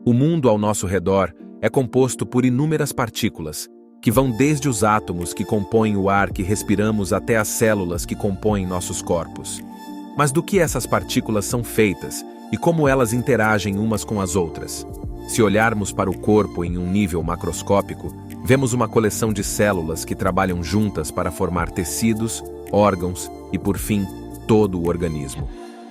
O mundo ao nosso redor é composto por inúmeras partículas, que vão desde os átomos que compõem o ar que respiramos até as células que compõem nossos corpos. Mas do que essas partículas são feitas e como elas interagem umas com as outras? Se olharmos para o corpo em um nível macroscópico, vemos uma coleção de células que trabalham juntas para formar tecidos, órgãos e, por fim, todo o organismo.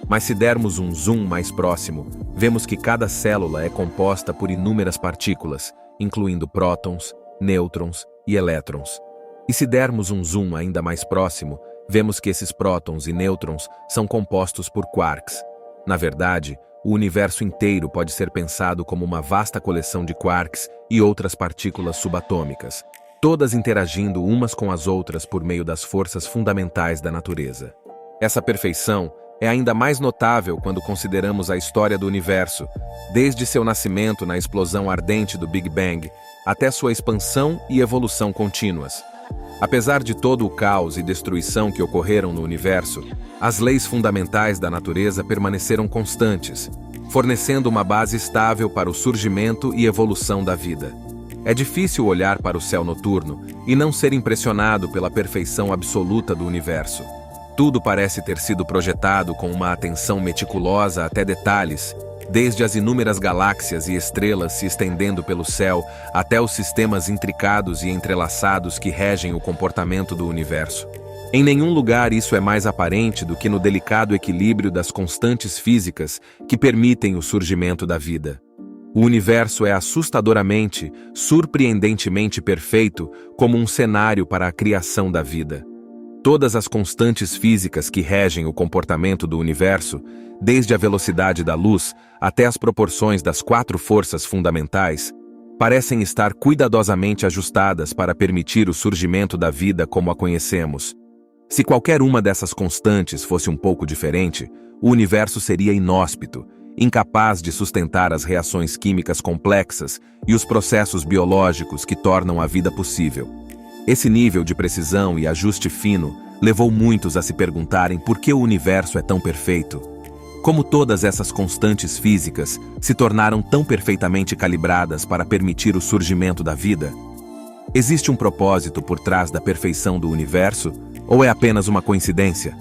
Mas se dermos um zoom mais próximo, vemos que cada célula é composta por inúmeras partículas, incluindo prótons, nêutrons e elétrons. E se dermos um zoom ainda mais próximo, vemos que esses prótons e nêutrons são compostos por quarks. Na verdade, o universo inteiro pode ser pensado como uma vasta coleção de quarks e outras partículas subatômicas, todas interagindo umas com as outras por meio das forças fundamentais da natureza. Essa perfeição é ainda mais notável quando consideramos a história do universo, desde seu nascimento na explosão ardente do Big Bang, até sua expansão e evolução contínuas. Apesar de todo o caos e destruição que ocorreram no universo, as leis fundamentais da natureza permaneceram constantes, fornecendo uma base estável para o surgimento e evolução da vida. É difícil olhar para o céu noturno e não ser impressionado pela perfeição absoluta do universo. Tudo parece ter sido projetado com uma atenção meticulosa até detalhes, desde as inúmeras galáxias e estrelas se estendendo pelo céu até os sistemas intricados e entrelaçados que regem o comportamento do universo. Em nenhum lugar isso é mais aparente do que no delicado equilíbrio das constantes físicas que permitem o surgimento da vida. O universo é assustadoramente, surpreendentemente perfeito como um cenário para a criação da vida. Todas as constantes físicas que regem o comportamento do universo, desde a velocidade da luz até as proporções das 4 forças fundamentais, parecem estar cuidadosamente ajustadas para permitir o surgimento da vida como a conhecemos. Se qualquer uma dessas constantes fosse um pouco diferente, o universo seria inóspito, incapaz de sustentar as reações químicas complexas e os processos biológicos que tornam a vida possível. Esse nível de precisão e ajuste fino levou muitos a se perguntarem por que o universo é tão perfeito. Como todas essas constantes físicas se tornaram tão perfeitamente calibradas para permitir o surgimento da vida? Existe um propósito por trás da perfeição do universo, ou é apenas uma coincidência?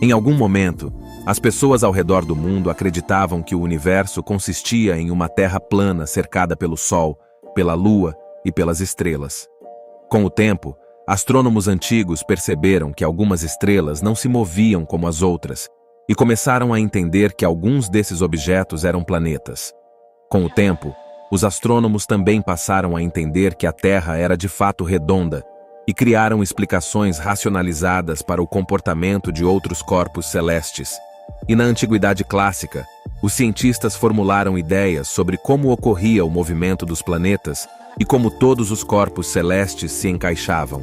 Em algum momento, as pessoas ao redor do mundo acreditavam que o universo consistia em uma terra plana cercada pelo Sol, pela Lua e pelas estrelas. Com o tempo, astrônomos antigos perceberam que algumas estrelas não se moviam como as outras e começaram a entender que alguns desses objetos eram planetas. Com o tempo, os astrônomos também passaram a entender que a Terra era de fato redonda e criaram explicações racionalizadas para o comportamento de outros corpos celestes. E na Antiguidade Clássica, os cientistas formularam ideias sobre como ocorria o movimento dos planetas e como todos os corpos celestes se encaixavam.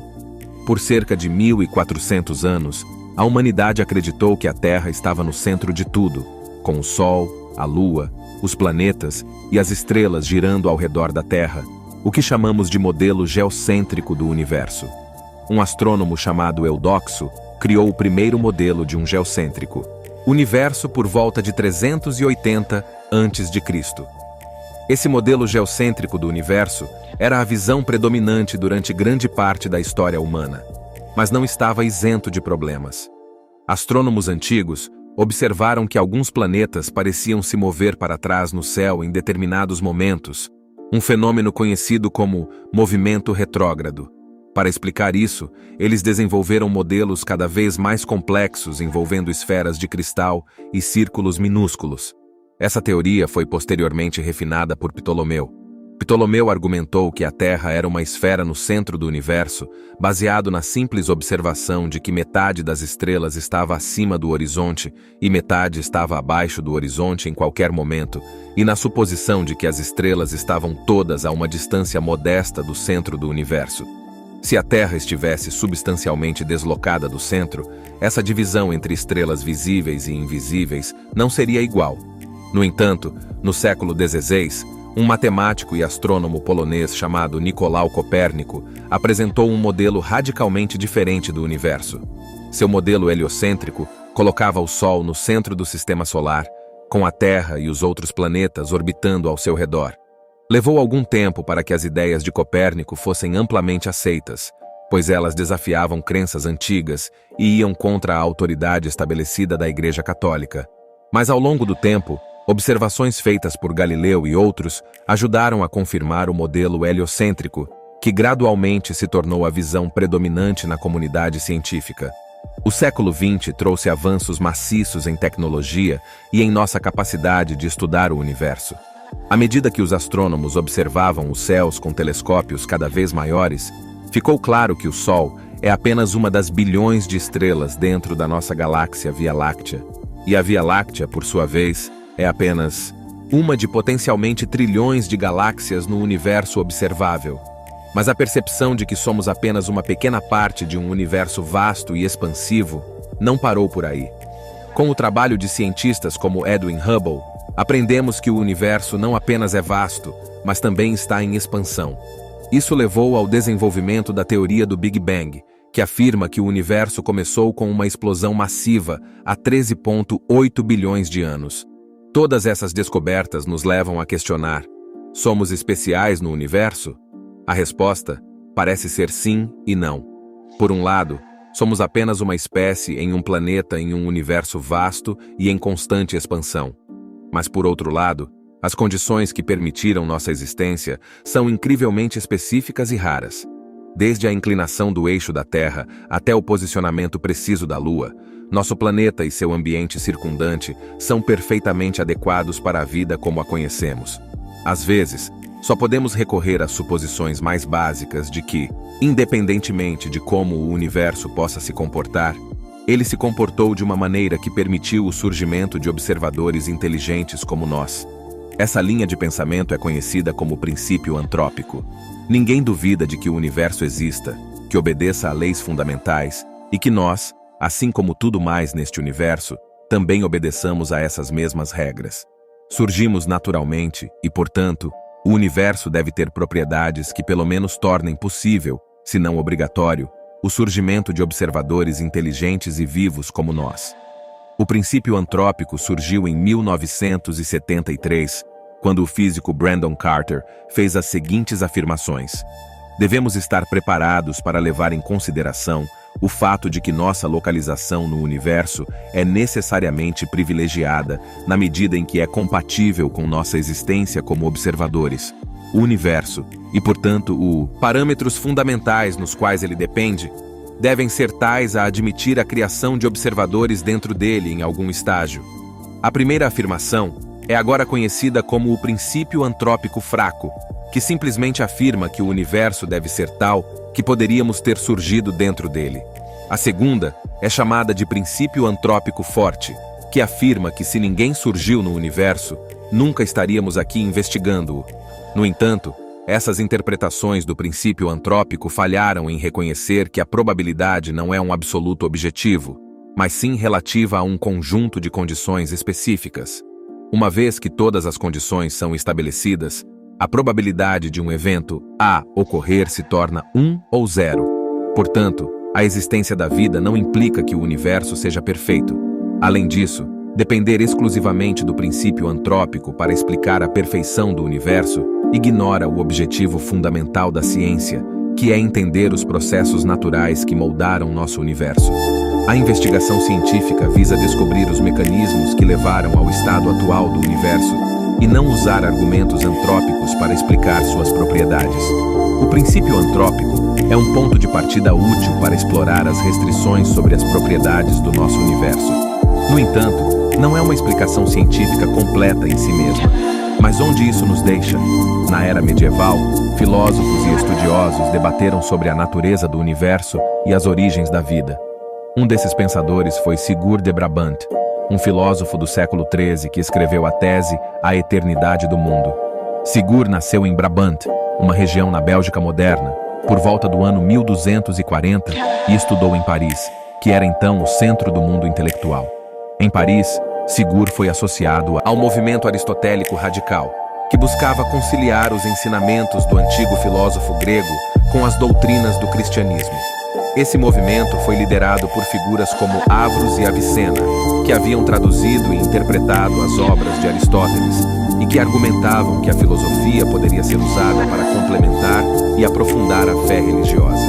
Por cerca de 1400 anos, a humanidade acreditou que a Terra estava no centro de tudo, com o Sol, a Lua, os planetas e as estrelas girando ao redor da Terra, o que chamamos de modelo geocêntrico do universo. Um astrônomo chamado Eudoxo criou o primeiro modelo de um geocêntrico, universo por volta de 380 a.C. Esse modelo geocêntrico do universo era a visão predominante durante grande parte da história humana, mas não estava isento de problemas. Astrônomos antigos observaram que alguns planetas pareciam se mover para trás no céu em determinados momentos, um fenômeno conhecido como movimento retrógrado. Para explicar isso, eles desenvolveram modelos cada vez mais complexos envolvendo esferas de cristal e círculos minúsculos. Essa teoria foi posteriormente refinada por Ptolomeu. Ptolomeu argumentou que a Terra era uma esfera no centro do universo, baseado na simples observação de que metade das estrelas estava acima do horizonte e metade estava abaixo do horizonte em qualquer momento, e na suposição de que as estrelas estavam todas a uma distância modesta do centro do universo. Se a Terra estivesse substancialmente deslocada do centro, essa divisão entre estrelas visíveis e invisíveis não seria igual. No entanto, no século XVI, um matemático e astrônomo polonês chamado Nicolau Copérnico apresentou um modelo radicalmente diferente do universo. Seu modelo heliocêntrico colocava o Sol no centro do sistema solar, com a Terra e os outros planetas orbitando ao seu redor. Levou algum tempo para que as ideias de Copérnico fossem amplamente aceitas, pois elas desafiavam crenças antigas e iam contra a autoridade estabelecida da Igreja Católica. Mas ao longo do tempo, observações feitas por Galileu e outros ajudaram a confirmar o modelo heliocêntrico, que gradualmente se tornou a visão predominante na comunidade científica. O século XX trouxe avanços maciços em tecnologia e em nossa capacidade de estudar o universo. À medida que os astrônomos observavam os céus com telescópios cada vez maiores, ficou claro que o Sol é apenas uma das bilhões de estrelas dentro da nossa galáxia Via Láctea. E a Via Láctea, por sua vez, é apenas uma de potencialmente trilhões de galáxias no universo observável. Mas a percepção de que somos apenas uma pequena parte de um universo vasto e expansivo não parou por aí. Com o trabalho de cientistas como Edwin Hubble, aprendemos que o universo não apenas é vasto, mas também está em expansão. Isso levou ao desenvolvimento da teoria do Big Bang, que afirma que o universo começou com uma explosão massiva há 13,8 bilhões de anos. Todas essas descobertas nos levam a questionar: somos especiais no universo? A resposta parece ser sim e não. Por um lado, somos apenas uma espécie em um planeta em um universo vasto e em constante expansão. Mas por outro lado, as condições que permitiram nossa existência são incrivelmente específicas e raras. Desde a inclinação do eixo da Terra até o posicionamento preciso da Lua, nosso planeta e seu ambiente circundante são perfeitamente adequados para a vida como a conhecemos. Às vezes, só podemos recorrer às suposições mais básicas de que, independentemente de como o universo possa se comportar, ele se comportou de uma maneira que permitiu o surgimento de observadores inteligentes como nós. Essa linha de pensamento é conhecida como princípio antrópico. Ninguém duvida de que o universo exista, que obedeça a leis fundamentais e que nós, assim como tudo mais neste universo, também obedeçamos a essas mesmas regras. Surgimos naturalmente e, portanto, o universo deve ter propriedades que pelo menos tornem possível, se não obrigatório, o surgimento de observadores inteligentes e vivos como nós. O princípio antrópico surgiu em 1973, quando o físico Brandon Carter fez as seguintes afirmações: devemos estar preparados para levar em consideração o fato de que nossa localização no universo é necessariamente privilegiada na medida em que é compatível com nossa existência como observadores. O universo, e portanto os parâmetros fundamentais nos quais ele depende, devem ser tais a admitir a criação de observadores dentro dele em algum estágio. A primeira afirmação é agora conhecida como o princípio antrópico fraco, que simplesmente afirma que o universo deve ser tal que poderíamos ter surgido dentro dele. A segunda é chamada de princípio antrópico forte, que afirma que se ninguém surgiu no universo, nunca estaríamos aqui investigando-o. No entanto, essas interpretações do princípio antrópico falharam em reconhecer que a probabilidade não é um absoluto objetivo, mas sim relativa a um conjunto de condições específicas. Uma vez que todas as condições são estabelecidas, a probabilidade de um evento A ocorrer se torna 1 ou 0. Portanto, a existência da vida não implica que o universo seja perfeito. Além disso, depender exclusivamente do princípio antrópico para explicar a perfeição do universo ignora o objetivo fundamental da ciência, que é entender os processos naturais que moldaram nosso universo. A investigação científica visa descobrir os mecanismos que levaram ao estado atual do universo e não usar argumentos antrópicos para explicar suas propriedades. O princípio antrópico é um ponto de partida útil para explorar as restrições sobre as propriedades do nosso universo. No entanto, não é uma explicação científica completa em si mesma. Mas onde isso nos deixa? Na era medieval, filósofos e estudiosos debateram sobre a natureza do universo e as origens da vida. Um desses pensadores foi Sigurd de Brabant, um filósofo do século XIII que escreveu a tese A Eternidade do Mundo. Sigurd nasceu em Brabant, uma região na Bélgica moderna, por volta do ano 1240 e estudou em Paris, que era então o centro do mundo intelectual. Em Paris, Sigurd foi associado ao movimento aristotélico radical, que buscava conciliar os ensinamentos do antigo filósofo grego com as doutrinas do cristianismo. Esse movimento foi liderado por figuras como Avros e Avicena, que haviam traduzido e interpretado as obras de Aristóteles e que argumentavam que a filosofia poderia ser usada para complementar e aprofundar a fé religiosa.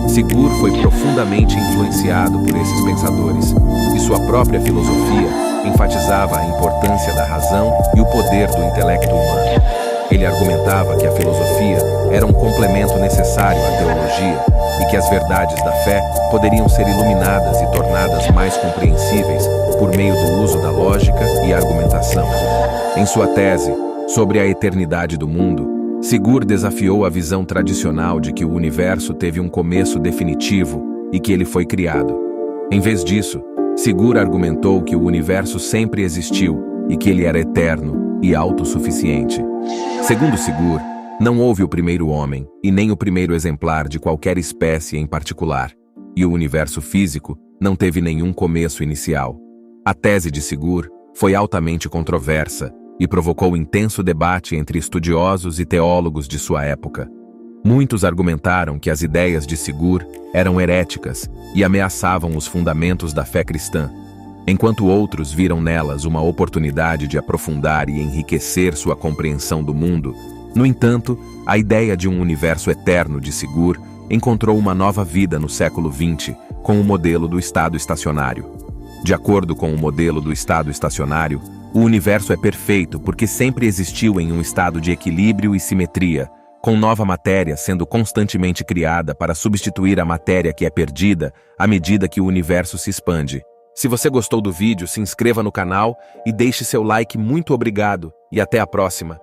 Sigur foi profundamente influenciado por esses pensadores, e sua própria filosofia enfatizava a importância da razão e o poder do intelecto humano. Ele argumentava que a filosofia era um complemento necessário à teologia e que as verdades da fé poderiam ser iluminadas e tornadas mais compreensíveis por meio do uso da lógica e argumentação. Em sua tese sobre a eternidade do mundo, Sigur desafiou a visão tradicional de que o universo teve um começo definitivo e que ele foi criado. Em vez disso, Sigur argumentou que o universo sempre existiu e que ele era eterno e autossuficiente. Segundo Sigur, não houve o primeiro homem e nem o primeiro exemplar de qualquer espécie em particular, e o universo físico não teve nenhum começo inicial. A tese de Sigur foi altamente controversa e provocou intenso debate entre estudiosos e teólogos de sua época. Muitos argumentaram que as ideias de Sigur eram heréticas e ameaçavam os fundamentos da fé cristã, enquanto outros viram nelas uma oportunidade de aprofundar e enriquecer sua compreensão do mundo. No entanto, a ideia de um universo eterno de Sigur encontrou uma nova vida no século XX com o modelo do estado estacionário. De acordo com o modelo do estado estacionário, o universo é perfeito porque sempre existiu em um estado de equilíbrio e simetria, com nova matéria sendo constantemente criada para substituir a matéria que é perdida à medida que o universo se expande. Se você gostou do vídeo, se inscreva no canal e deixe seu like. Muito obrigado e até a próxima.